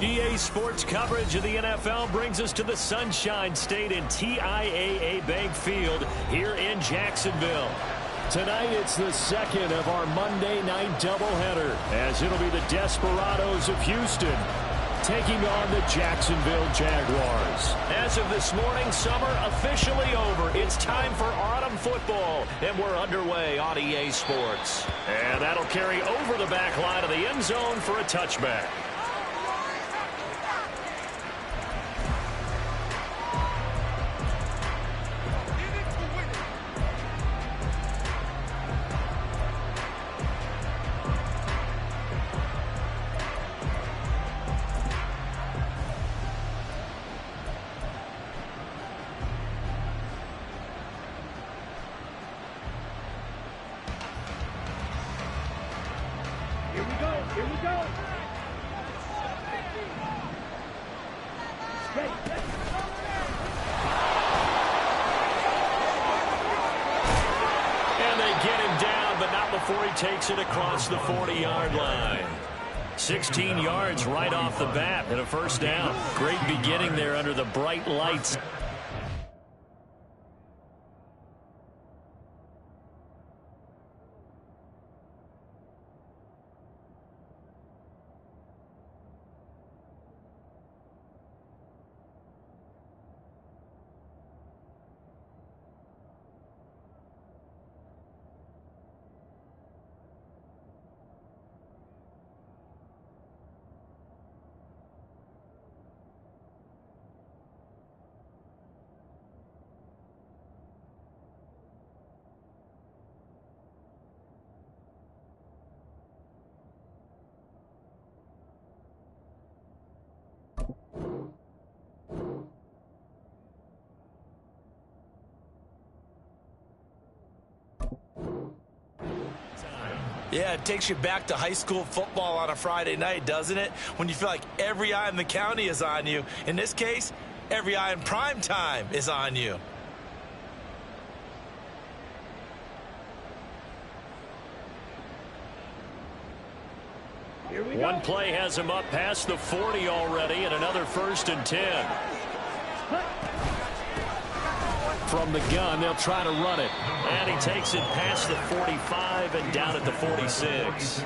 EA Sports coverage of the NFL brings us to the Sunshine State and TIAA Bank Field here in Jacksonville. Tonight, it's the second of our Monday night doubleheader, as it'll be the Desperados of Houston taking on the Jacksonville Jaguars. As of this morning, summer officially over. It's time for autumn football, and we're underway on EA Sports. And that'll carry over the back line of the end zone for a touchback. Here we go. And they get him down, but not before he takes it across the 40-yard line. 16 yards right off the bat and a first down. Great beginning there under the bright lights. Yeah, it takes you back to high school football on a Friday night, doesn't it? When you feel like every eye in the county is on you. In this case, every eye in prime time is on you. One play has him up past the 40 already, and another 1st and 10. From the gun, they'll try to run it. And he takes it past the 45 and down at the 46.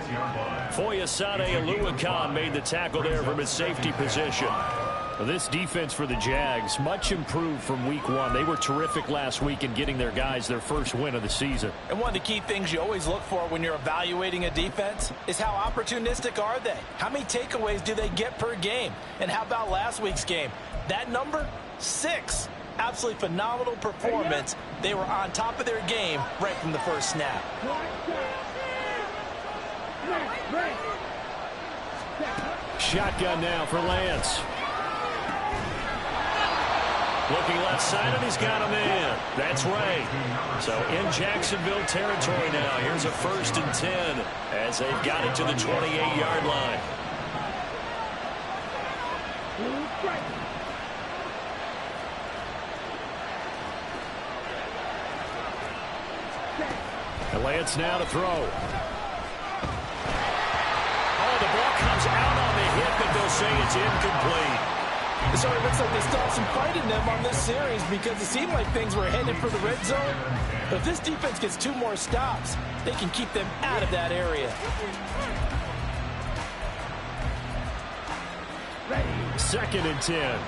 Foyesade Aluakan made the tackle there from his safety position. Well, this defense for the Jags, much improved from week 1. They were terrific last week in getting their guys their first win of the season. And one of the key things you always look for when you're evaluating a defense is how opportunistic are they? How many takeaways do they get per game? And how about last week's game? That number, 6. Absolutely phenomenal performance. They were on top of their game right from the first snap. Shotgun now for Lance. Looking left side, and he's got him in. That's Ray. So in Jacksonville territory now. Here's a 1st and 10 as they've got it to the 28-yard line. And Lance now to throw. Oh, the ball comes out on the hit, but they'll say it's incomplete. So it looks like they still have some fight in them on this series because it seemed like things were headed for the red zone. But if this defense gets 2 more stops, they can keep them out of that area. 2nd and 10.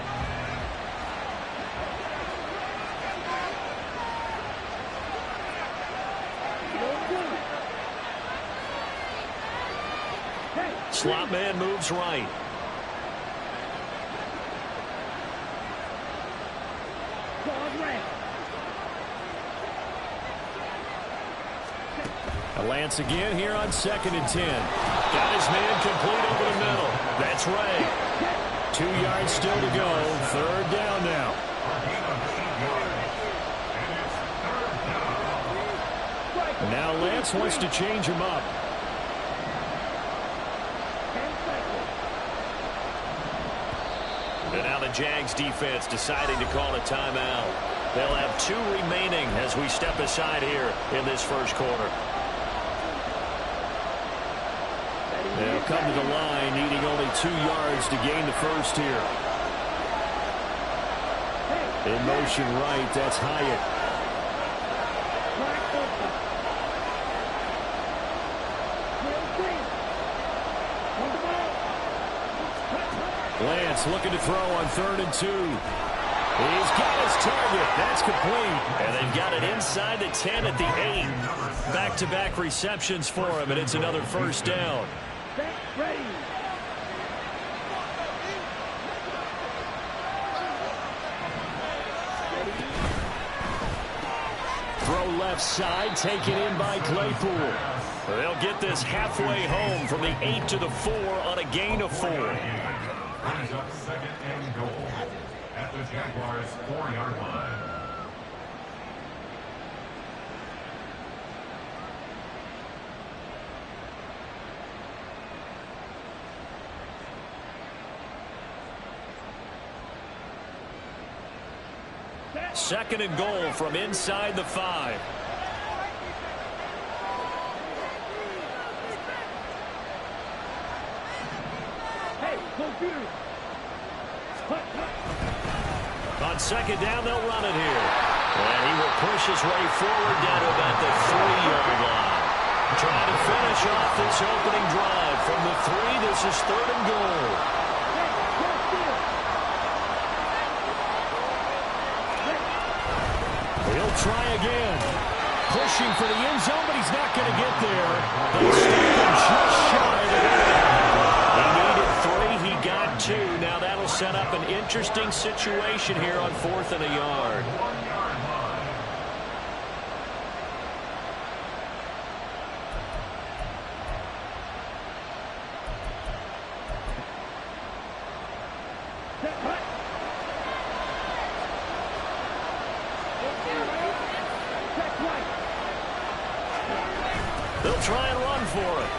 Slot man moves right. Lance again here on 2nd and 10. Got his man complete over the middle. That's Ray. 2 yards still to go. 3rd down now. Now Lance wants to change him up. And now the Jags defense deciding to call a timeout. They'll have 2 remaining as we step aside here in this first quarter. They'll come to the line, needing only 2 yards to gain the first here. In motion right, that's Hyatt. Lance looking to throw on 3rd and 2. He's got his target. That's complete. And they've got it inside the 10 at the 8. Back-to-back receptions for him, and it's another first down. Throw left side, taken in by Claypool. They'll get this halfway home from the 8 to the 4 on a gain of 4. Brings up 2nd and goal at the Jaguars' 4-yard line. Second and goal from inside the 5. On second down, they'll run it here. And he will push his way forward down to about the 3-yard line. Trying to finish off this opening drive. From the 3, this is 3rd and goal. He'll try again. Pushing for the end zone, but he's not going to get there. They stop him just shy of the goal. He needed 3. He got 2. Now that'll set up an interesting situation here on 4th and a yard. They'll try and run for it.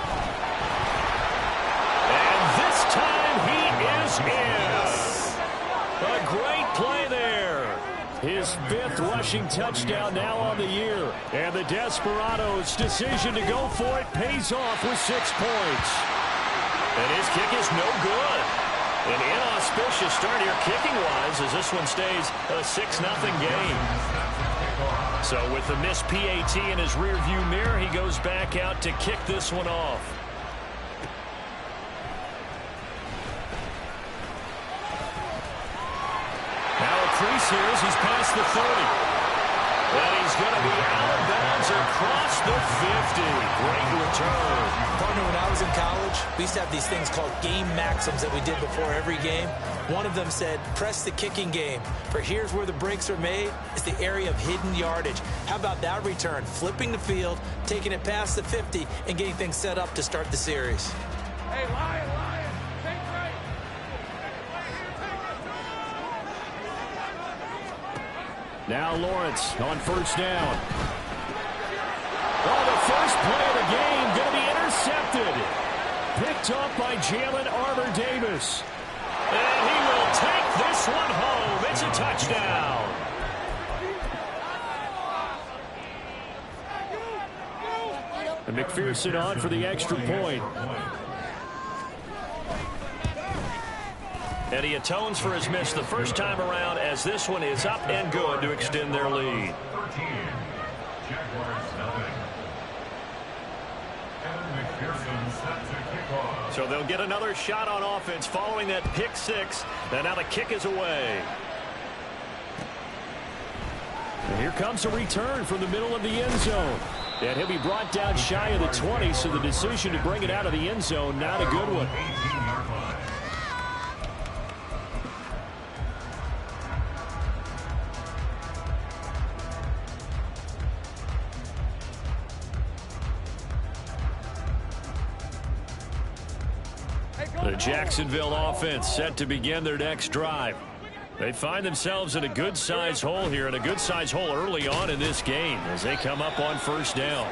And this time he is in. A great play there. His 5th rushing touchdown now on the year. And the Desperados' decision to go for it pays off with 6 points. And his kick is no good. An inauspicious start here kicking-wise as this one stays a 6-0 game. So with the missed PAT in his rearview mirror, he goes back out to kick this one off. Now a crease here as he's past the 30. And he's going to be out of bounds across the 50. Great return. Partner, when I was in college, we used to have these things called game maxims that we did before every game. One of them said, press the kicking game. For here's where the breaks are made. It's the area of hidden yardage. How about that return? Flipping the field, taking it past the 50, and getting things set up to start the series. Hey, Lion, take right. Now Lawrence on 1st down. Oh, the first play of the game going to be intercepted. Picked up by Jalen Armour-Davis. And he will take this one home. It's a touchdown. And McPherson on for the extra point. And he atones for his miss the first time around as this one is up and good to extend their lead. 13. Jaguars nothing. And McPherson set to kick off. So they'll get another shot on offense following that pick 6. And now the kick is away. And here comes a return from the middle of the end zone. And he'll be brought down shy of the 20, so the decision to bring it out of the end zone, not a good one. 18-yard line. The Jacksonville offense set to begin their next drive. They find themselves in a good-sized hole here, and a good-sized hole early on in this game as they come up on 1st down.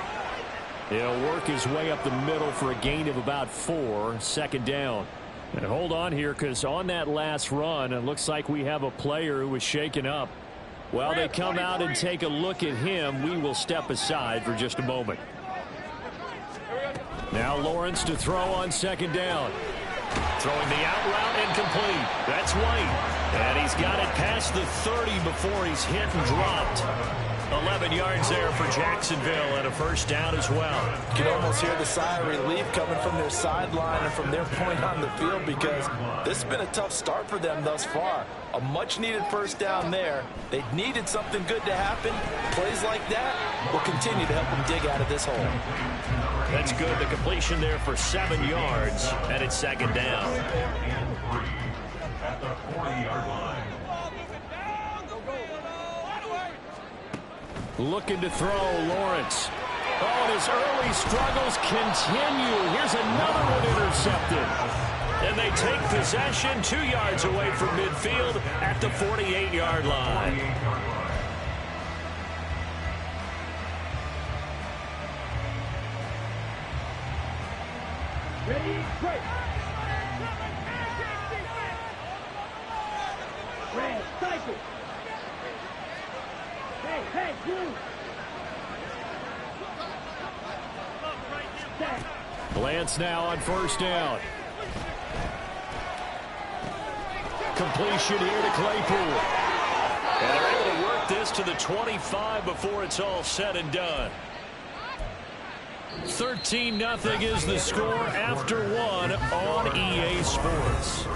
He'll work his way up the middle for a gain of about 4, 2nd down. And hold on here, because on that last run, it looks like we have a player who was shaken up. While they come out and take a look at him, we will step aside for just a moment. Now Lawrence to throw on second down. Throwing the out route incomplete. That's White. And he's got it past the 30 before he's hit and dropped. 11 yards there for Jacksonville and a first down as well. You can almost hear the sigh of relief coming from their sideline and from their point on the field, because this has been a tough start for them thus far. A much-needed first down there. They needed something good to happen. Plays like that will continue to help them dig out of this hole. That's good. The completion there for 7 yards, and it's second down. At the 40-yard line. Looking to throw, Lawrence. Oh, and his early struggles continue. Here's another one intercepted. And they take possession 2 yards away from midfield at the 48-yard line. Ready, break. Red, cycle. Hey, you. Lance now on first down. Completion here to Claypool. And they're able to work this to the 25 before it's all said and done. 13-0 is the score after one on EA Sports.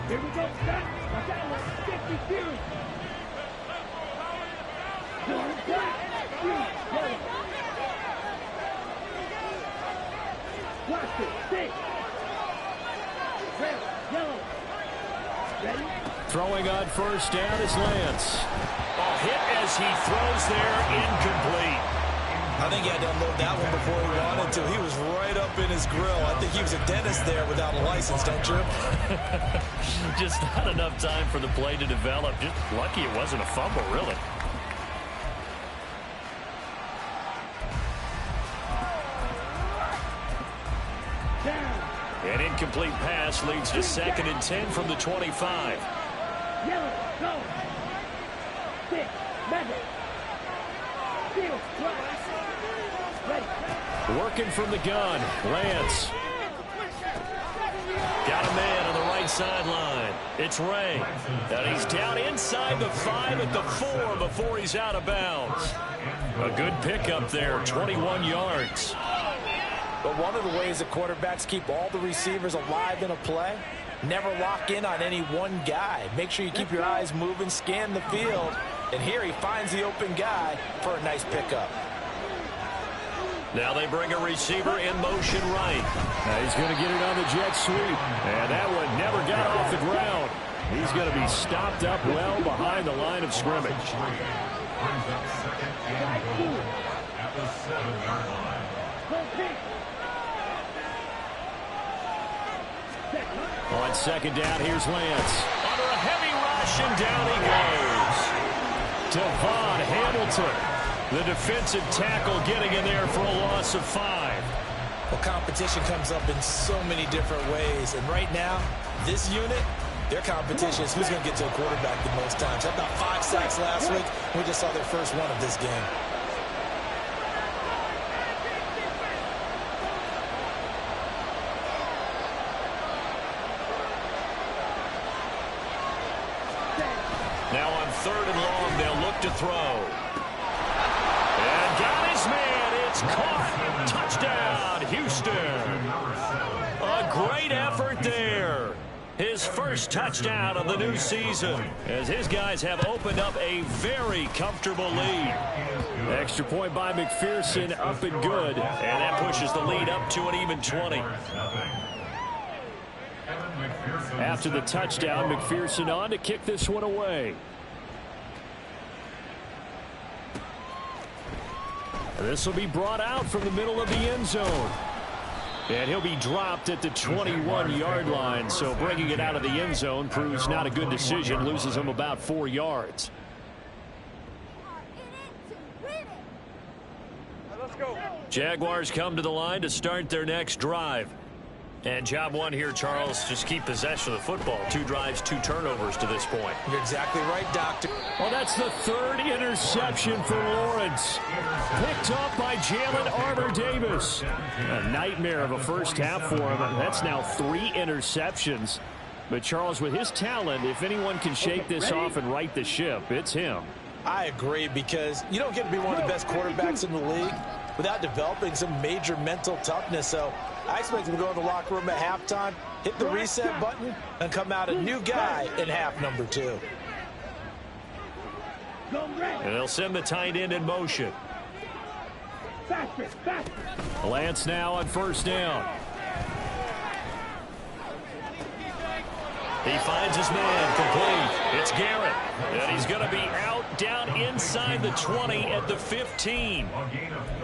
Here we go, stop. I got like 50 series. Black, yellow. Watch it, stick. Red, yellow. Ready? Throwing on first down is Lance. A hit as he throws there, incomplete. I think he had to unload that one before he wanted to. He was right up in his grill. I think he was a dentist there without a license, don't you? Just not enough time for the play to develop. Just lucky it wasn't a fumble, really. An incomplete pass leads to 2nd and 10 from the 25. Yellow, go. Stick, measure. Steal, right. Ready. Working from the gun, Lance. Got a man on the right sideline. It's Ray. And he's down inside the 5 at the 4 before he's out of bounds. A good pickup there, 21 yards. But one of the ways that quarterbacks keep all the receivers alive in a play, never lock in on any one guy. Make sure you keep your eyes moving, scan the field. And here he finds the open guy for a nice pickup. Now they bring a receiver in motion right. Now he's going to get it on the jet sweep. And that one never got off the ground. He's going to be stopped up well behind the line of scrimmage. Brings up 2nd and goal at the 7-yard line. On second down, here's Lance. Under a heavy rush, and down he goes. Devon Hamilton, the defensive tackle, getting in there for a loss of 5. Well, competition comes up in so many different ways. And right now, this unit, their competition is who's going to get to a quarterback the most times. Had about 5 sacks last week. We just saw their first one of this game. Now on 3rd and long, they'll look to throw. And got his man. It's caught. Touchdown, Houston. A great effort there. His first touchdown of the new season, as his guys have opened up a very comfortable lead. Extra point by McPherson, up and good. And that pushes the lead up to an even 20. After the touchdown, McPherson on to kick this one away. And this will be brought out from the middle of the end zone. And he'll be dropped at the 21-yard line. So bringing it out of the end zone proves not a good decision. Loses him about 4 yards. Jaguars come to the line to start their next drive. And job one here, Charles, just keep possession of the football. 2 drives, 2 turnovers to this point. You're exactly right, Doctor. Well, that's the 3rd interception for Lawrence. Picked up by Jalen Armour-Davis. A nightmare of a first half for him. That's now 3 interceptions. But, Charles, with his talent, if anyone can shake this off and right the ship, it's him. I agree, because you don't get to be one of the best quarterbacks in the league without developing some major mental toughness. So I expect him to go in the locker room at halftime, hit the reset button, and come out a new guy in half number 2. And they'll send the tight end in motion. Lance now on first down. He finds his man, complete. It's Garrett, and he's going to be out down inside the 20 at the 15.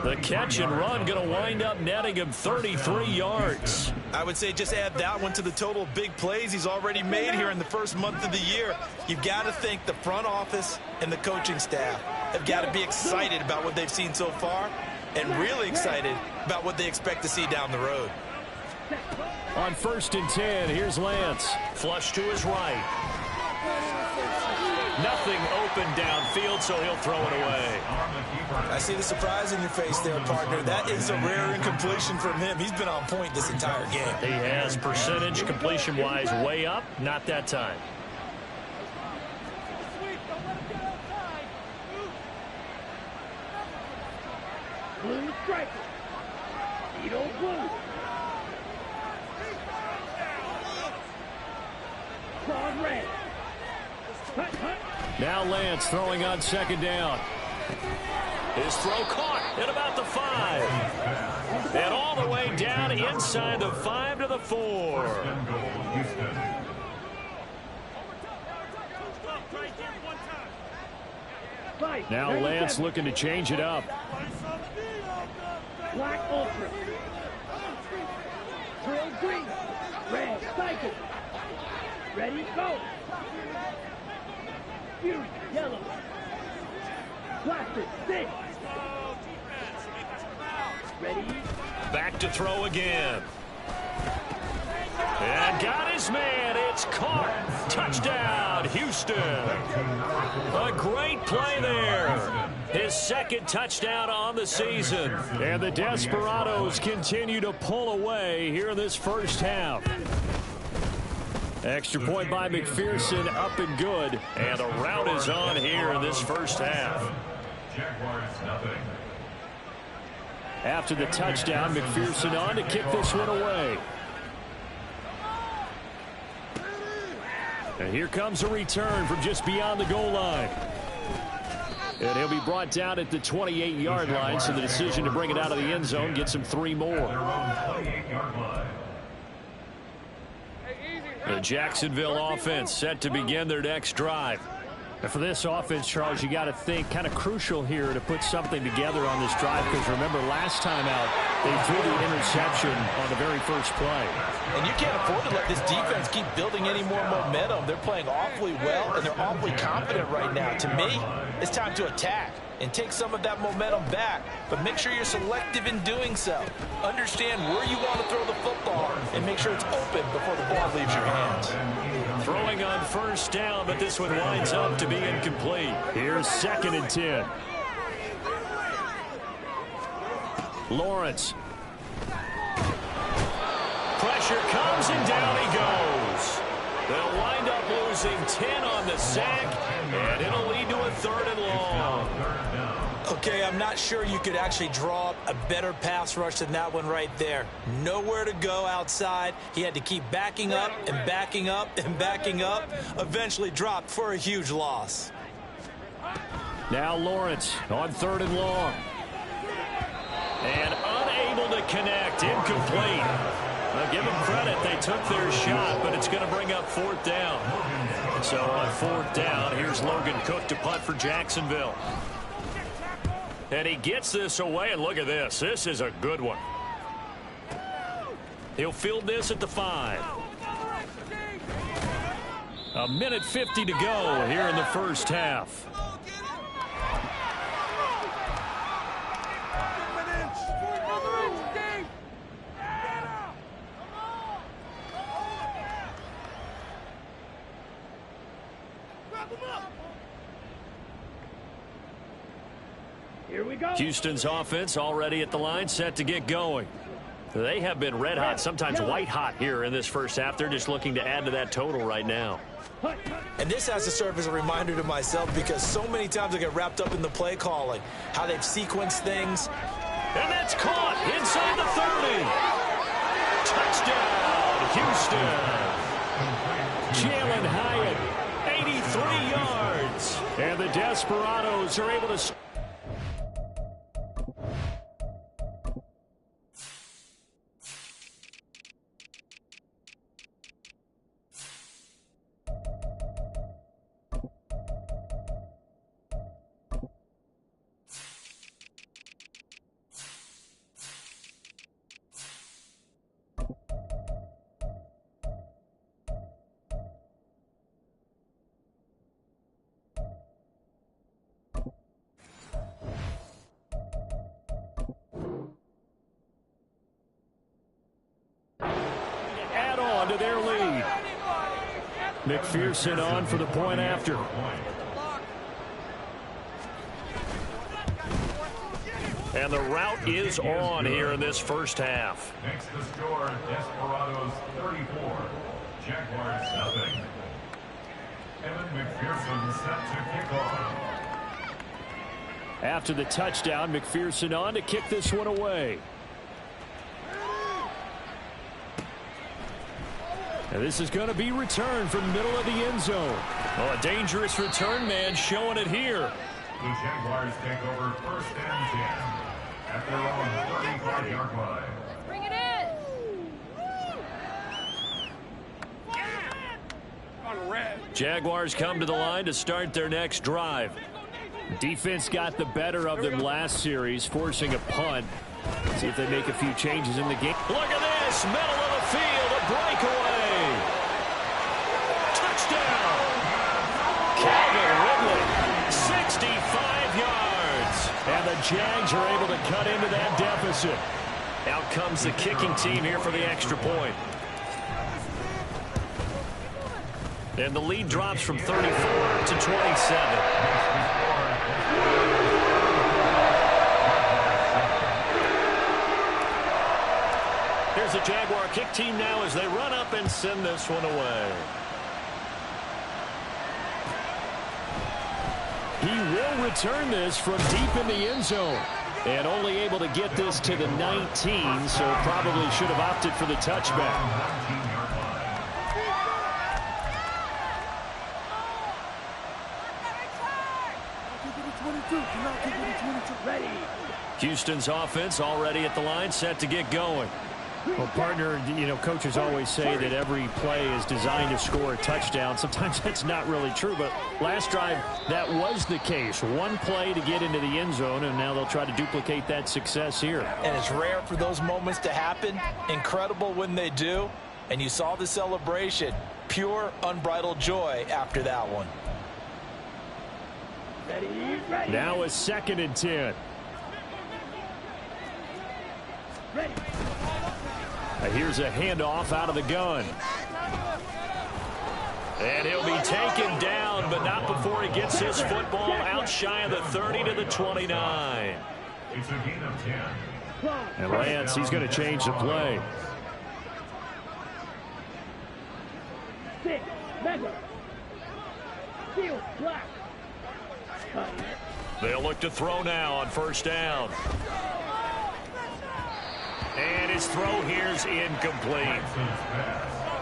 The catch and run going to wind up netting him 33 yards. I would say just add that one to the total of big plays he's already made here in the first month of the year. You've got to think the front office and the coaching staff have got to be excited about what they've seen so far and really excited about what they expect to see down the road. On 1st and 10, here's Lance. Flush to his right. Nothing open downfield, so he'll throw it away. I see the surprise in your face there, partner. That is a rare incompletion from him. He's been on point this entire game. He has percentage completion-wise way up. Not that time. Blue striker. Edo blue. Claude red. Hut, hut. Now Lance throwing on 2nd down. His throw caught at about the 5. And all the way down inside the 5 to the 4. Now Lance looking to change it up. Black ultra. Trail green. Red cycle. Ready, go. Fury, yellow. Blaster, 6. Ready. Back to throw again. And got his man. It's caught. Touchdown, Houston. A great play there. His 2nd touchdown on the season. And the Desperados continue to pull away here in this first half. Extra point by McPherson, up and good. And the rout is on here in this first half. After the touchdown, McPherson on to kick this one away. And here comes a return from just beyond the goal line. And he'll be brought down at the 28-yard line, so the decision to bring it out of the end zone gets him 3 more. The Jacksonville offense set to begin their next drive. And for this offense, Charles, you got to think kind of crucial here to put something together on this drive, because remember last time out they threw the interception on the very first play. And you can't afford to let this defense keep building any more momentum. They're playing awfully well, and they're awfully confident right now. To me, it's time to attack and take some of that momentum back, but make sure you're selective in doing so. Understand where you want to throw the football and make sure it's open before the ball leaves your hands. Throwing on first down, but this one winds up to be incomplete. Here's 2nd and 10. Lawrence. Pressure comes and down he goes. They'll wind up losing 10 on the sack, and it'll lead to a 3rd and long. Okay, I'm not sure you could actually draw up a better pass rush than that one right there. Nowhere to go outside. He had to keep backing up and backing up and backing up. Eventually dropped for a huge loss. Now Lawrence on 3rd and long. And unable to connect. Incomplete. Now give them credit. They took their shot, but it's going to bring up 4th down. So on 4th down, here's Logan Cook to punt for Jacksonville. And he gets this away, and look at this. This is a good one. He'll field this at the 5. A minute 50 to go here in the first half. Here we go. Houston's offense already at the line, set to get going. They have been red hot, sometimes white hot here in this first half. They're just looking to add to that total right now. And this has to serve as a reminder to myself because so many times I get wrapped up in the play calling, how they've sequenced things. And that's caught inside the 30. Touchdown, Houston. Jalen Hyatt, 83 yards. And the Desperados are able to... to their lead. McPherson on for the point after. And the route is on here in this first half. Next to score, Desperados 34, Jaguars nothing. Evan McPherson set to kick off. After the touchdown, McPherson on to kick this one away. And this is going to be returned from the middle of the end zone. Oh, a dangerous return man showing it here. The Jaguars take over first and 10 at their own 35-yard line. Bring it in. Jaguars come to the line to start their next drive. Defense got the better of them last series, forcing a punt. See if they make a few changes in the game. Look at this, middle of the field, a breakaway. Touchdown. Calvin Ridley, 65 yards. And the Jags are able to cut into that deficit. Out comes the kicking team here for the extra point. And the lead drops from 34 to 27. Here's the Jaguar kick team now as they run up and send this one away. He will return this from deep in the end zone. And only able to get this to the 19, so probably should have opted for the touchback. Houston's offense already at the line, set to get going. Well, partner, you know, coaches always say that every play is designed to score a touchdown. Sometimes that's not really true, but last drive, that was the case. One play to get into the end zone, and now they'll try to duplicate that success here. And it's rare for those moments to happen. Incredible when they do. And you saw the celebration. Pure, unbridled joy after that one. Ready. Now a 2nd and 10. Ready. Here's a handoff out of the gun. And he'll be taken down, but not before he gets his football out shy of the 30 to the 29. It's a gain of 10. And Lance, he's going to change the play. 6, mega. Field, black. They'll look to throw now on first down. And his throw here's incomplete.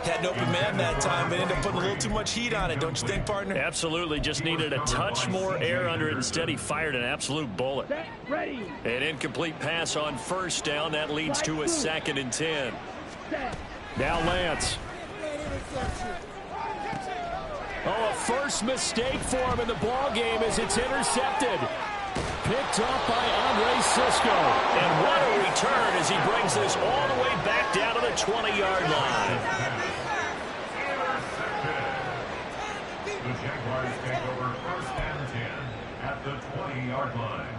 Had an open man that time, but ended up putting a little too much heat on it, don't you think, partner? Absolutely, just needed a touch more air under it. Instead, he fired an absolute bullet. Ready. An incomplete pass on first down. That leads to a 2nd and 10. Now Lance. Oh, a first mistake for him in the ball game as it's intercepted. Picked up by Andre Cisco. And what a return as he brings this all the way back down to the 20-yard line. The Jaguars take over first and 10 at the 20-yard line.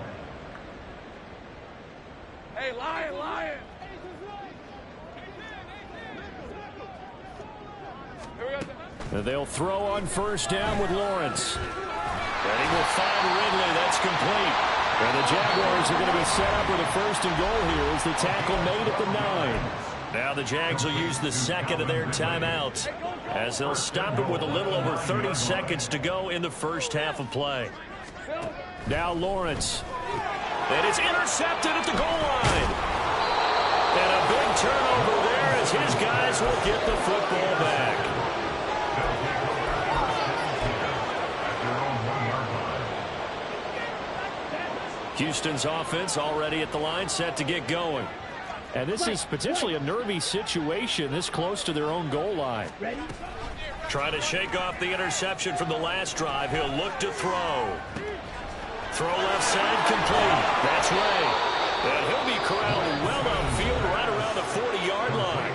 Hey, Lion. They'll throw on first down with Lawrence. And he will find Ridley. That's complete. And the Jaguars are going to be set up with a first and goal here as the tackle made at the 9. Now the Jags will use the second of their timeouts as they'll stop it with a little over 30 seconds to go in the first half of play. Now Lawrence. And it's intercepted at the goal line. And a big turnover there as his guys will get the football back. Houston's offense already at the line, set to get going. And this is potentially a nervy situation this close to their own goal line. Trying to shake off the interception from the last drive. He'll look to throw. Throw left side complete. That's Ray. And he'll be corralled well upfield right around the 40-yard line.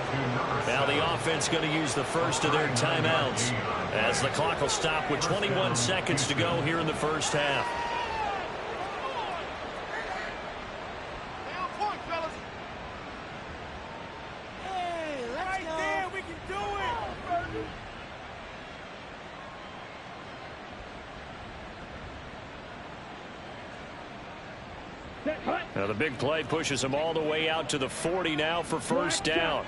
Now the offense going to use the first of their timeouts as the clock will stop with 21 seconds to go here in the first half. Now the big play pushes him all the way out to the 40 now for first down.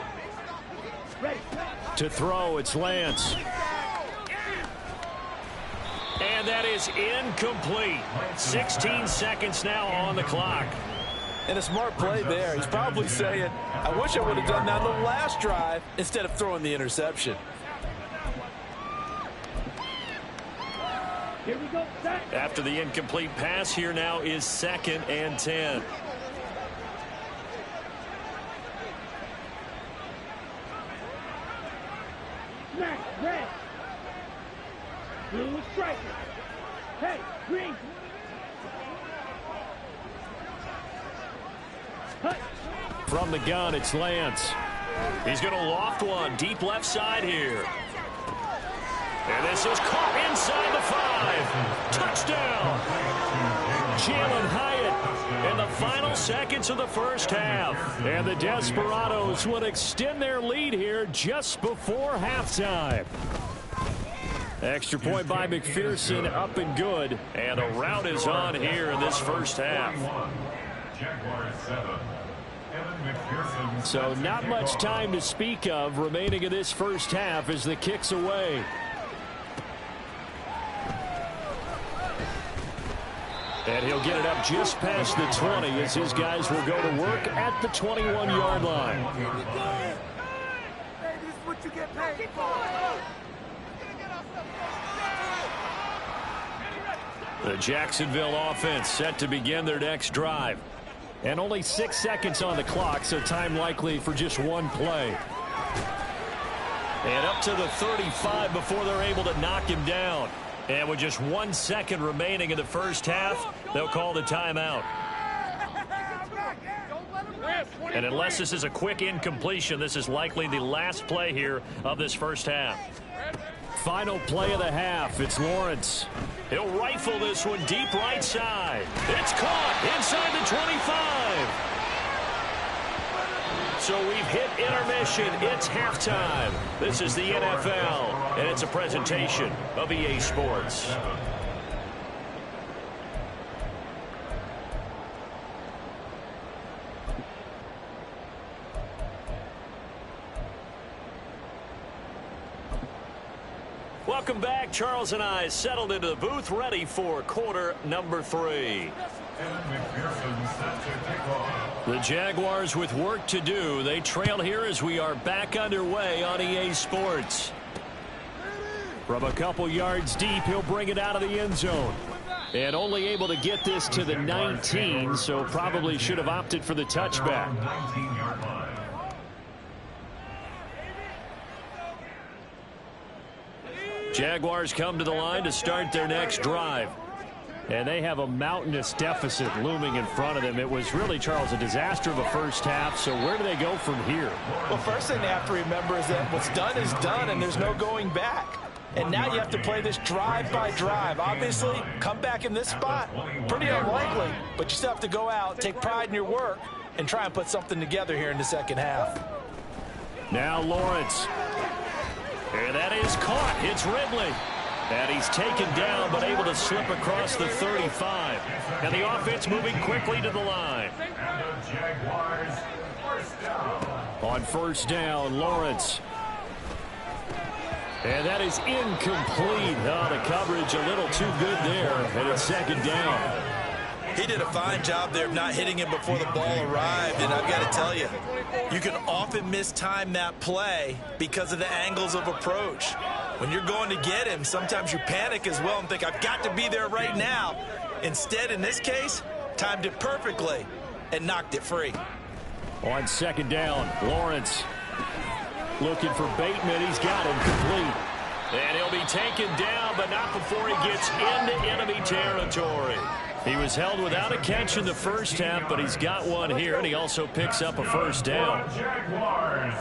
To throw, it's Lance. And that is incomplete. 16 seconds now on the clock. And a smart play there. He's probably saying, I wish I would have done that on the last drive instead of throwing the interception. Here we go. After the incomplete pass, here now is 2nd and 10. Smash, red. Blue striker. Hey, green. Hut. From the gun, it's Lance. He's going to loft one deep left side here. And this is caught inside the 5. Touchdown. Jalen Hyatt in the final seconds of the first half. And the Desperados would extend their lead here just before halftime. Extra point by McPherson, up and good. And a rout is on here in this first half. So not much time to speak of remaining in this first half as the kick's away. And he'll get it up just past the 20 as his guys will go to work at the 21-yard line. Hey, this is what you get paid for. The Jacksonville offense set to begin their next drive. And only 6 seconds on the clock, so time likely for just one play. And up to the 35 before they're able to knock him down. And with just 1 second remaining in the first half, they'll call the timeout. And unless this is a quick incompletion, this is likely the last play here of this first half. Final play of the half. It's Lawrence. He'll rifle this one deep right side. It's caught inside the 25. So we've hit intermission. It's halftime. This is the NFL, and it's a presentation of EA Sports. Welcome back. Charles and I settled into the booth, ready for quarter number 3. The Jaguars with work to do. They trail here as we are back underway on EA Sports. From a couple yards deep, he'll bring it out of the end zone. And only able to get this to the 19, so probably should have opted for the touchback. Jaguars come to the line to start their next drive. And they have a mountainous deficit looming in front of them. It was really, Charles, a disaster of a first half. So where do they go from here? Well, first thing they have to remember is that what's done is done, and there's no going back. And now you have to play this drive by drive. Obviously, come back in this spot, pretty unlikely. But you still have to go out, take pride in your work, and try and put something together here in the second half. Now Lawrence. And that is caught. It's Ridley. And he's taken down but able to slip across the 35. And the offense moving quickly to the line. And the Jaguars first down. On first down, Lawrence. And that is incomplete. Oh, the coverage a little too good there. And it's second down. He did a fine job there of not hitting him before the ball arrived. And I've got to tell you, you can often mistime that play because of the angles of approach. When you're going to get him, sometimes you panic as well and think, I've got to be there right now. Instead, in this case, timed it perfectly and knocked it free. On second down, Lawrence looking for Bateman. He's got him complete. And he'll be taken down, but not before he gets into enemy territory. He was held without a catch in the first half, but he's got one here, and he also picks up a first down. Jaguars.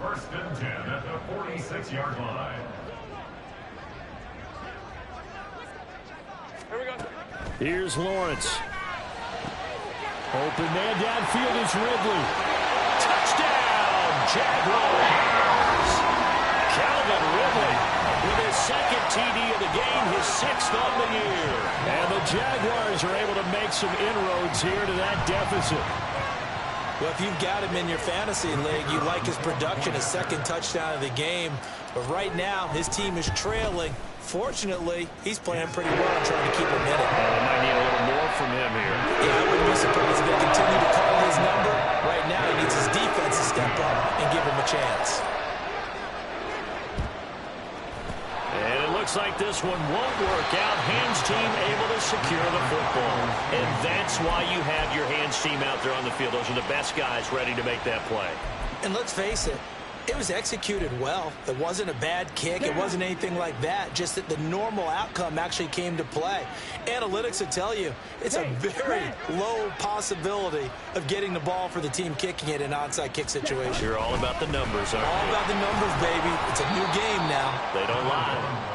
First and 10 at the 46-yard line. Here we go. Here's Lawrence. Open man downfield is Ridley. Touchdown, Jaguars. Calvin Ridley with his second TD of the game, his 6th on the year. And the Jaguars are able to make some inroads here to that deficit. Well, if you've got him in your fantasy league, you like his production, his second touchdown of the game. But right now, his team is trailing. Fortunately, he's playing pretty well and trying to keep him in it. They might need a little more from him here. Yeah, I wouldn't be surprised if they continue to call his number. Right now, he needs his defense to step up and give him a chance. And it looks like this one won't work out. Hands team able to secure the football. And that's why you have your hands team out there on the field. Those are the best guys ready to make that play. And let's face it, it was executed well. It wasn't a bad kick. It wasn't anything like that. Just that the normal outcome actually came to play. Analytics will tell you it's a very low possibility of getting the ball for the team kicking it in an onside kick situation. You're all about the numbers, aren't you? All about the numbers, baby. It's a new game now. They don't lie.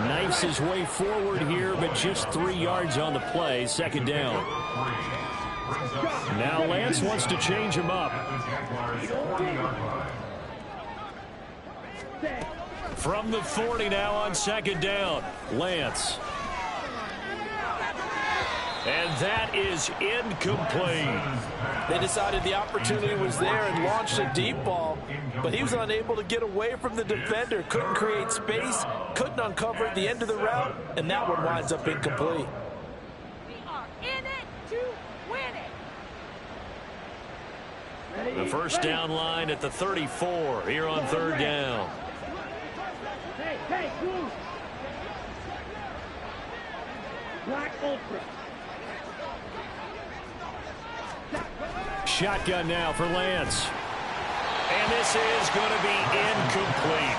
Knifes his way forward here, but just 3 yards on the play. Second down. Now Lance wants to change him up. From the 40 now on second down, Lance. And that is incomplete. They decided the opportunity was there and launched a deep ball, but he was unable to get away from the defender, couldn't create space, couldn't uncover at the end of the route, and that one winds up incomplete. We are in it to win it. The first down line at the 34 here on third down. Hey, move. Black Ultra. Shotgun now for Lance. And this is going to be incomplete.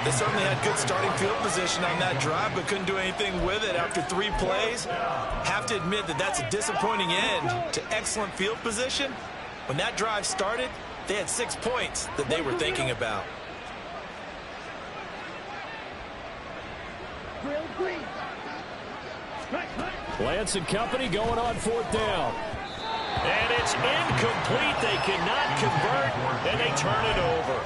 They certainly had good starting field position on that drive, but couldn't do anything with it after 3 plays. Have to admit that that's a disappointing end to excellent field position. When that drive started, they had 6 points that they were thinking about. Lance and company going on fourth down. And it's incomplete. They cannot convert, and they turn it over.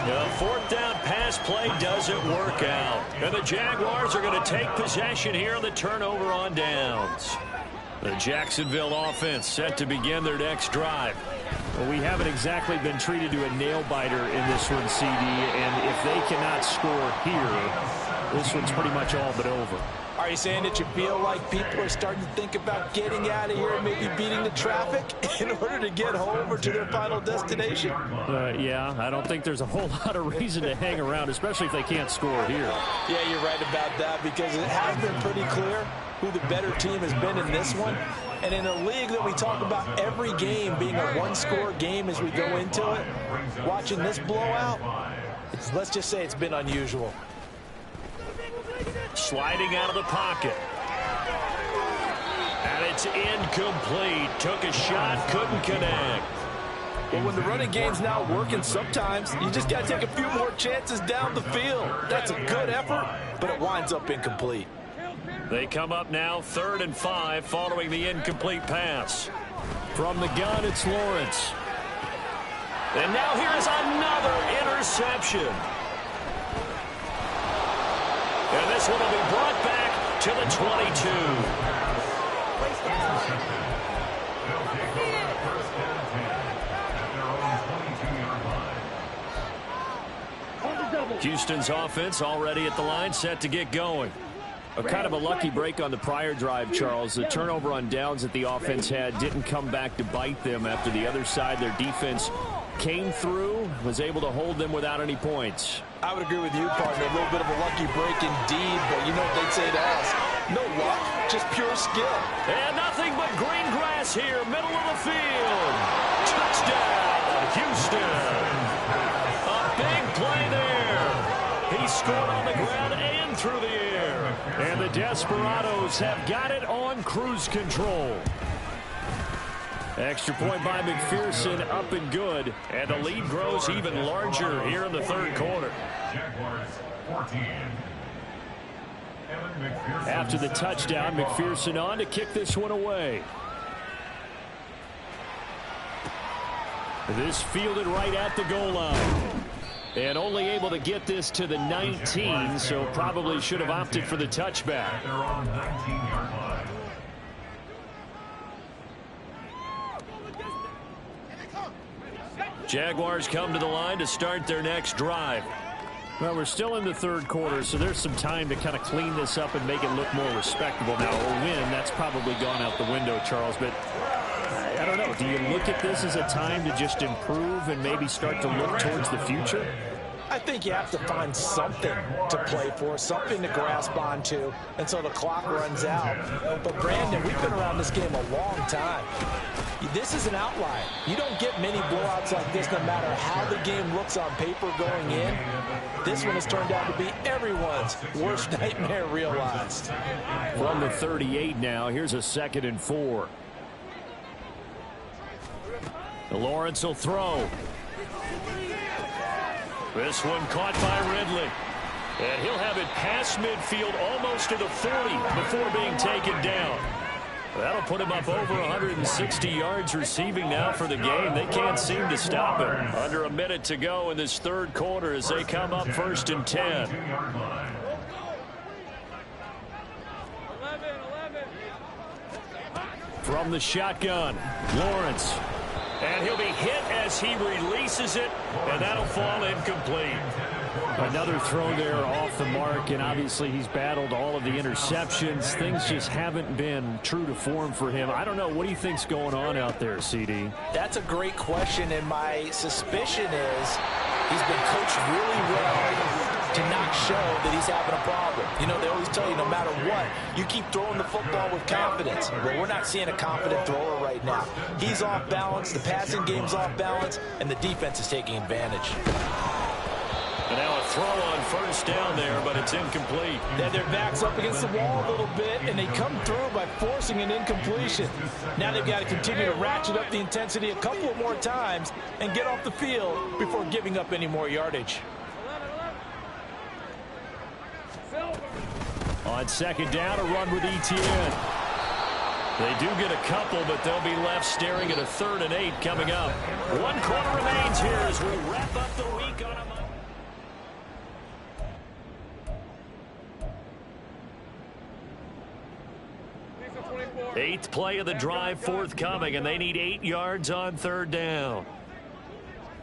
The fourth down pass play doesn't work out. And the Jaguars are going to take possession here on the turnover on downs. The Jacksonville offense set to begin their next drive. Well, we haven't exactly been treated to a nail-biter in this one, CD, and if they cannot score here, this one's pretty much all but over. Are you saying that you feel like people are starting to think about getting out of here and maybe beating the traffic in order to get home or to their final destination? Yeah, I don't think there's a whole lot of reason to hang around, especially if they can't score here. Yeah, you're right about that, because it has been pretty clear who the better team has been in this one. And in a league that we talk about every game being a one-score game as we go into it, watching this blowout, let's just say it's been unusual. Sliding out of the pocket. And it's incomplete. Took a shot, couldn't connect. Well, when the running game's not working, sometimes you just got to take a few more chances down the field. That's a good effort, but it winds up incomplete. They come up now 3rd and 5 following the incomplete pass. From the gun, it's Lawrence. And now here's another interception. And this one will be brought back to the 22. They'll take over first and 10 at their own 22-yard line. Houston's offense already at the line, set to get going. Kind of a lucky break on the prior drive, Charles. The turnover on downs that the offense had didn't come back to bite them after the other side. Their defense came through, was able to hold them without any points. I would agree with you, partner. A little bit of a lucky break indeed, but you know what they'd say to us. No luck, just pure skill. And nothing but green grass here, middle of the field. Touchdown, Houston. A big play there. He scored on the ground and through the air. And the Desperados have got it on cruise control. Extra point by McPherson, up and good. And the lead grows even larger here in the third quarter. Jaguars 14. After the touchdown, McPherson on to kick this one away. This fielded right at the goal line. And only able to get this to the 19, so probably should have opted for the touchback. At their own 19-yard line. Jaguars come to the line to start their next drive. Well, we're still in the third quarter, so there's some time to kind of clean this up and make it look more respectable. Now, a win, that's probably gone out the window, Charles, but I don't know. Do you look at this as a time to just improve and maybe start to look towards the future? I think you have to find something to play for, something to grasp onto until the clock runs out. But, Brandon, we've been around this game a long time. This is an outlier. You don't get many blowouts like this no matter how the game looks on paper going in. This one has turned out to be everyone's worst nightmare realized. From the 38 now, here's a 2nd and 4. Lawrence will throw. This one caught by Ridley. And he'll have it past midfield almost to the 40 before being taken down. That'll put him up over 160 yards receiving now for the game. They can't seem to stop him. Under a minute to go in this third quarter as they come up 1st and 10. From the shotgun, Lawrence. And he'll be hit as he releases it, and that'll fall incomplete. Another throw there off the mark, and obviously he's battled all of the interceptions. Things just haven't been true to form for him. I don't know. What do you think's going on out there, CD? That's a great question, and my suspicion is he's been coached really well to not show that he's having a problem. You know, they always tell you no matter what, you keep throwing the football with confidence. Well, we're not seeing a confident thrower right now. He's off balance, the passing game's off balance, and the defense is taking advantage. And now a throw on 1st down there, but it's incomplete. Then their back's up against the wall a little bit, and they come through by forcing an incompletion. Now they've got to continue to ratchet up the intensity a couple of more times and get off the field before giving up any more yardage. On 2nd down, a run with Etienne. They do get a couple, but they'll be left staring at a 3rd and 8 coming up. 1 quarter remains here as we wrap up the week on a Monday. 8th play of the drive forthcoming, and they need 8 yards on 3rd down.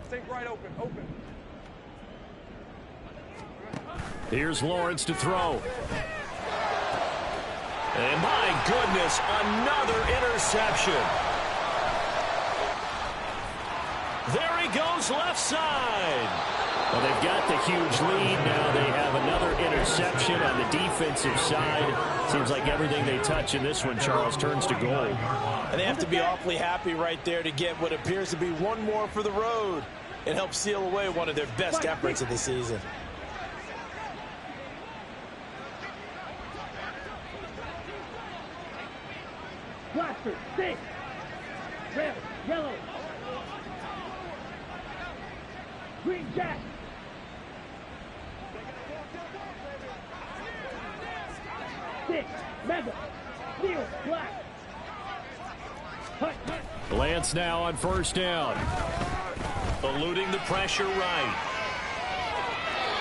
Stay right open. Here's Lawrence to throw. And my goodness, another interception. There he goes left side. Well, they've got the huge lead. Now they have another interception on the defensive side. Seems like everything they touch in this one, Charles, turns to gold. And they have to be awfully happy right there to get what appears to be one more for the road. It helps seal away one of their best efforts of the season. Blaster, 6. Red, yellow. Green jack. Six, mega, steel, black. Hut. Lance now on 1st down. eluding the pressure right.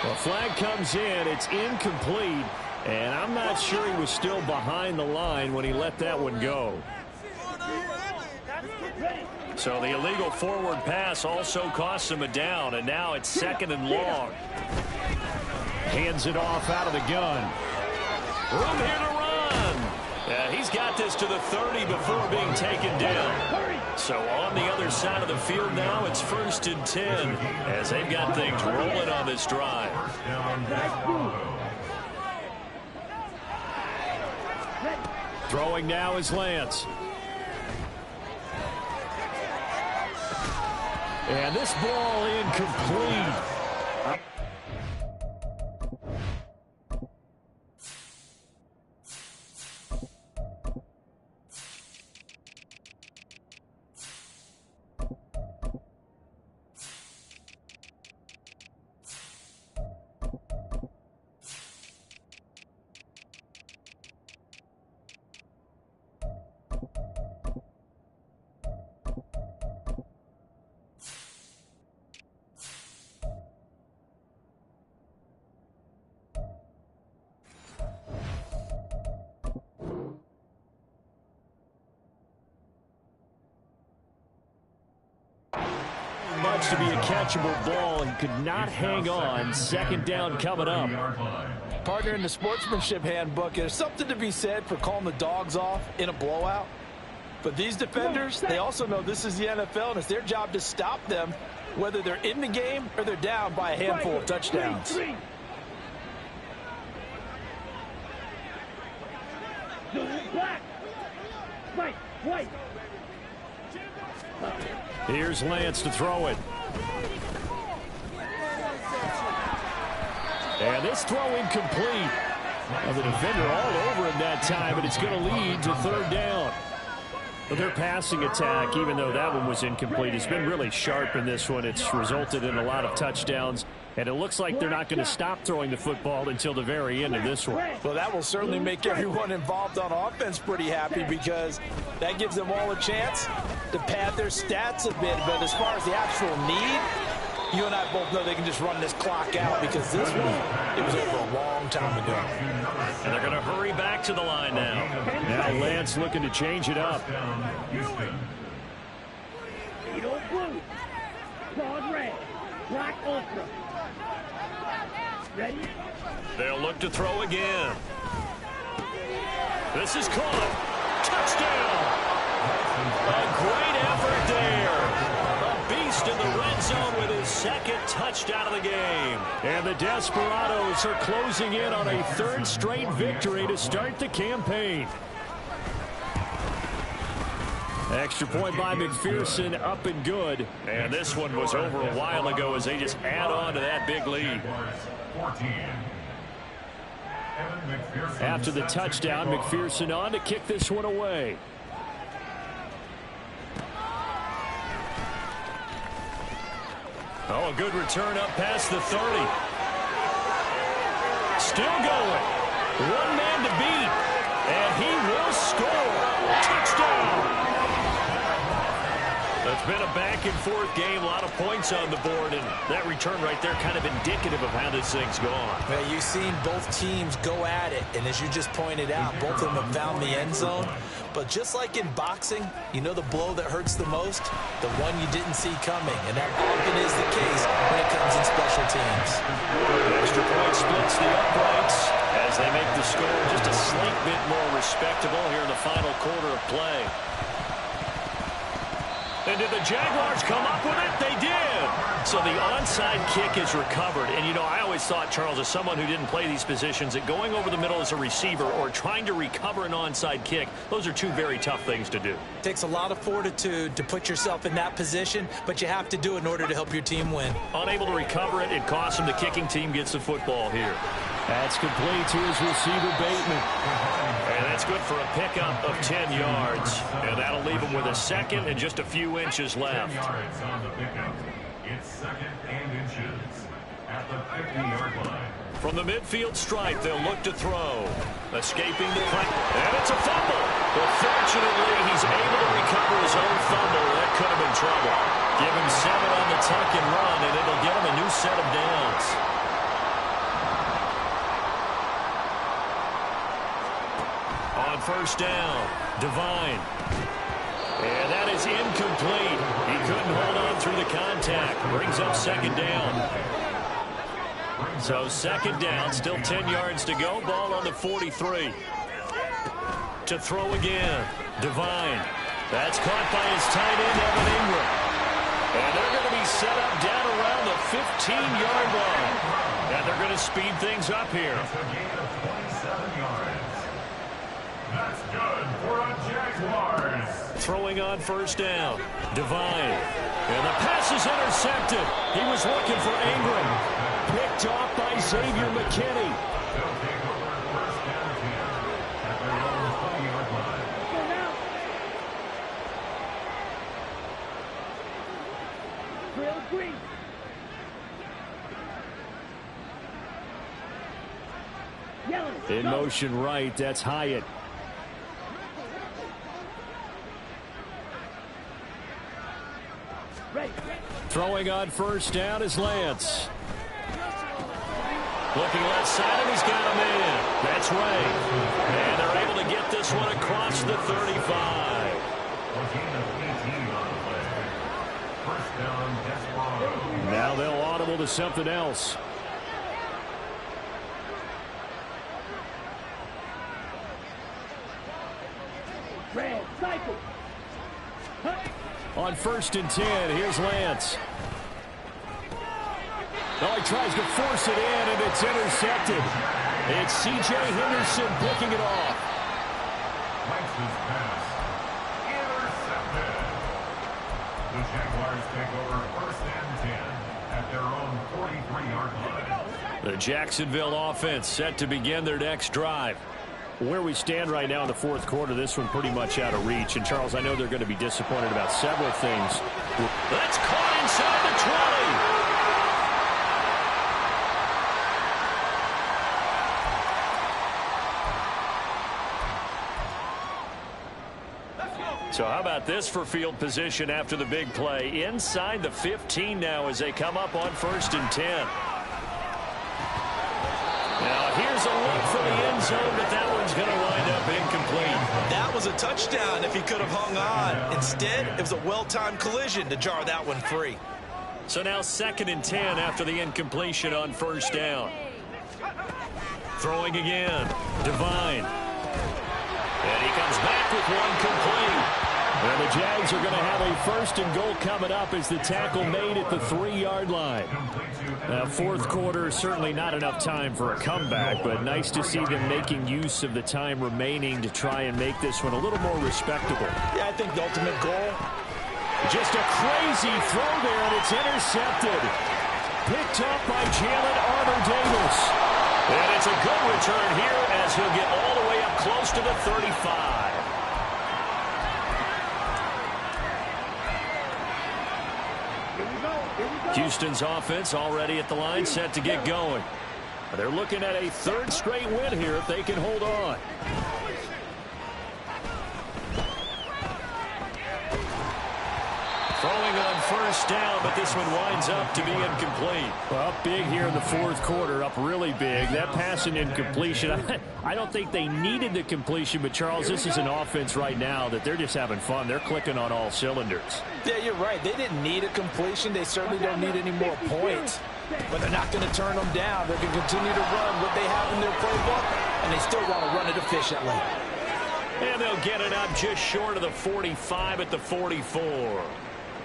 The flag comes in. It's incomplete, and I'm not sure he was still behind the line when he let that one go. So the illegal forward pass also costs him a down, and now it's 2nd and long. Hands it off out of the gun. Room here to run. He's got this to the 30 before being taken down. So on the other side of the field now, it's 1st and 10 as they've got things rolling on this drive. Throwing now is Lance. And this ball incomplete. Much to be a catchable ball and could not hang on. 2nd down coming up. Partner, in the sportsmanship handbook, there's something to be said for calling the dogs off in a blowout. But these defenders, they also know this is the NFL, and it's their job to stop them, whether they're in the game or they're down by a handful of touchdowns. Here's Lance to throw it. And this throw incomplete. Now the defender all over him that time, but it's going to lead to 3rd down. But their passing attack, even though that one was incomplete, has been really sharp in this one. It's resulted in a lot of touchdowns, and it looks like they're not going to stop throwing the football until the very end of this one. Well, that will certainly make everyone involved on offense pretty happy, because that gives them all a chance to pad their stats a bit. But as far as the actual need, you and I both know they can just run this clock out, because this one, it was over a long time ago. And they're going to hurry back to the line now. Now Lance looking to change it up. Blue, broad red, black ultra. Ready? They'll look to throw again. This is caught. Touchdown. A great effort there. A beast in the red zone with his 2nd touchdown of the game. And the Desperados are closing in on a 3rd straight victory to start the campaign. Extra point by McPherson, up and good. And this one was over a while ago as they just add on to that big lead. After the touchdown, McPherson on to kick this one away. Oh, a good return up past the 30. Still going. One man to beat. And he will score. Touchdown. It's been a back-and-forth game, a lot of points on the board, and that return right there kind of indicative of how this thing's gone. Well, you've seen both teams go at it, and as you just pointed out, both of them have found the end zone. But just like in boxing, you know the blow that hurts the most? The one you didn't see coming, and that often is the case when it comes in special teams. The extra point splits the uprights as they make the score just a slight bit more respectable here in the final quarter of play. And did the Jaguars come up with it? They did. So the onside kick is recovered. And, you know, I always thought, Charles, as someone who didn't play these positions, that going over the middle as a receiver or trying to recover an onside kick, those are two very tough things to do. It takes a lot of fortitude to put yourself in that position, but you have to do it in order to help your team win. Unable to recover it, it costs them. The kicking team gets the football here. That's complete to his receiver, Bateman. And that's good for a pickup of 10 yards. And that'll leave him with a second and just a few inches left. Yards on the pickup. It's 2nd and inches at the 50-yard line. From the midfield stripe, they'll look to throw. Escaping the play. And it's a fumble. But fortunately, he's able to recover his own fumble. That could have been trouble. Give him 7 on the tuck and run, and it'll get him a new set of downs. On first down, Devine. And that is incomplete. He couldn't hold on through the contact. Brings up second down. So second down, still 10 yards to go. Ball on the 43. To throw again, Devine. That's caught by his tight end, Evan Ingram. And they're going to be set up down around the 15-yard line. And they're going to speed things up here. It's a gain of 27 yards. That's good for a Jaguars. Throwing on first down, Devine. And the pass is intercepted. He was looking for Ingram. Picked off by Xavier McKinney. They'll take over first down 10 at their own 20-yard line. Go now. Trail green. Yellow. In motion right, that's Hyatt. Right. Throwing on first down is Lance. Looking left side, and he's got a man. That's Ray. And they're able to get this one across the 35. A gain of 18 on the play. First down, Desperados. Now they'll audible to something else. Red. Cycle. On first and 10, here's Lance. Oh, he tries to force it in, and it's intercepted. It's C.J. Henderson picking it off. Likes his pass. Intercepted. The Jaguars take over first and 10 at their own 43-yard line. The Jacksonville offense set to begin their next drive. Where we stand right now in the fourth quarter, this one pretty much out of reach. And, Charles, I know they're going to be disappointed about several things. That's caught inside the 20. So how about this for field position after the big play? Inside the 15 now as they come up on first and 10. Now here's a look for the end zone, but that one's going to wind up incomplete. That was a touchdown if he could have hung on. Instead, it was a well-timed collision to jar that one free. So now second and 10 after the incompletion on first down. Throwing again, Devine. And he comes back with one complete. And the Jags are going to have a first and goal coming up as the tackle made at the 3-yard line. Now, fourth quarter, certainly not enough time for a comeback, but nice to see them making use of the time remaining to try and make this one a little more respectable. Yeah, I think the ultimate goal. Just a crazy throw there, and it's intercepted. Picked up by Jalen Armour-Davis. And it's a good return here as he'll get all the way up close to the 35. Houston's offense already at the line, set to get going. They're looking at a third straight win here if they can hold on. Throwing on first down, but this one winds up to be incomplete. Well, up big here in the fourth quarter, up really big. That pass and incompletion, I don't think they needed the completion, but Charles, this is an offense right now that they're just having fun. They're clicking on all cylinders. Yeah, you're right. They didn't need a completion. They certainly don't need any more points. But they're not going to turn them down. They're going to continue to run what they have in their playbook, and they still want to run it efficiently. And they'll get it up just short of the 45 at the 44.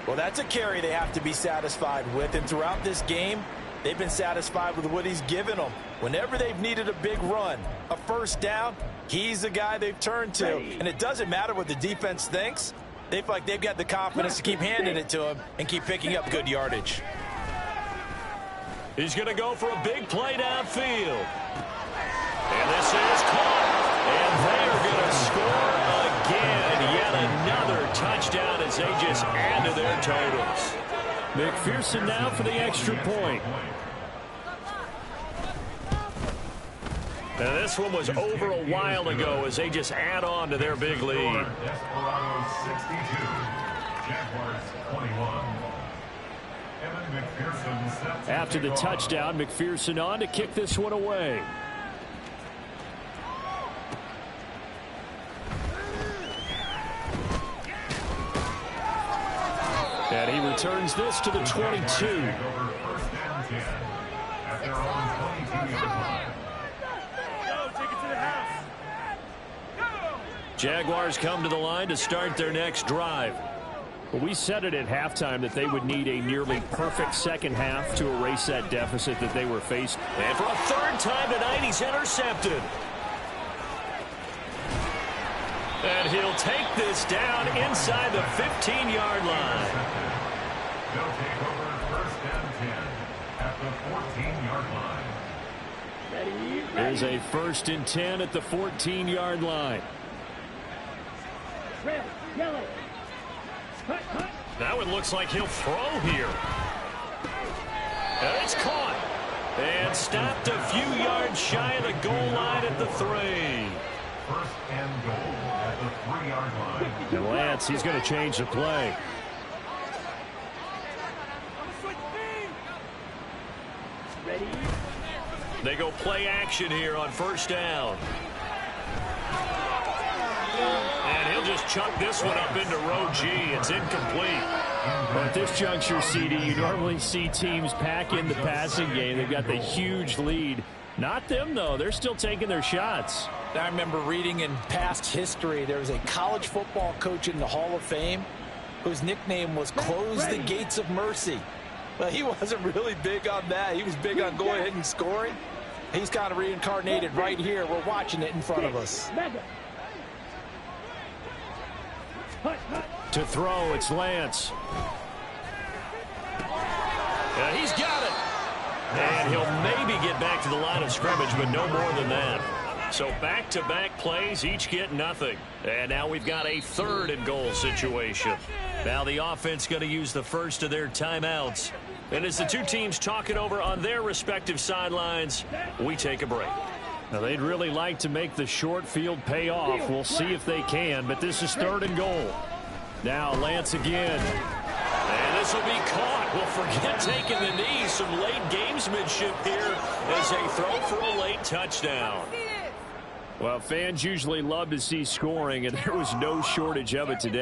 Well, that's a carry they have to be satisfied with. And throughout this game, they've been satisfied with what he's given them. Whenever they've needed a big run, a first down, he's the guy they've turned to. And it doesn't matter what the defense thinks. They feel like they've got the confidence to keep handing it to him and keep picking up good yardage. He's going to go for a big play downfield. And this is caught. And they are going to score again. Yet another touchdown as they just add to their totals. McPherson now for the extra point. And this one was over a while ago as they just add on to their big lead. Desperados 62, Jaguars 21. McPherson set to After the kick off. touchdown, McPherson on to kick this one away. And he returns this to the 22. Over 1st and 10 at their own 22-yard line. Go, take it to the house. Jaguars come to the line to start their next drive. Well, we said it at halftime that they would need a nearly perfect second half to erase that deficit that they were facing. And for a third time tonight, he's intercepted. And he'll take this down inside the 15-yard line. They'll take over 1st and 10 at the 14-yard line. There's a 1st and 10 at the 14-yard line. Red, yellow. Cut, cut. Now it looks like he'll throw here. And it's caught. And stopped a few yards shy of the goal line at the 3. 1st and goal at the 3-yard line. And Lance, he's going to change the play. Ready. They go play action here on 1st down. And he'll just chuck this one up into row G. It's incomplete. Well, at this juncture, CD, you normally see teams pack in the passing game. They've got the huge lead. Not them, though. They're still taking their shots. I remember reading in past history, there was a college football coach in the Hall of Fame whose nickname was Close the Gates of Mercy. But he wasn't really big on that. He was big on going ahead and scoring. He's kind of reincarnated right here. We're watching it in front of us. To throw, it's Lance. And he's got it. And he'll maybe get back to the line of scrimmage, but no more than that. So back-to-back plays, each get nothing. And now we've got a 3rd and goal situation. Now the offense going to use the first of their timeouts. And as the two teams talk it over on their respective sidelines, we take a break. Now they'd really like to make the short field pay off. We'll see if they can, but this is 3rd and goal. Now Lance again. And this will be caught. Well, forget taking the knee. Some late gamesmanship here as they throw for a late touchdown. Well, fans usually love to see scoring, and there was no shortage of it today.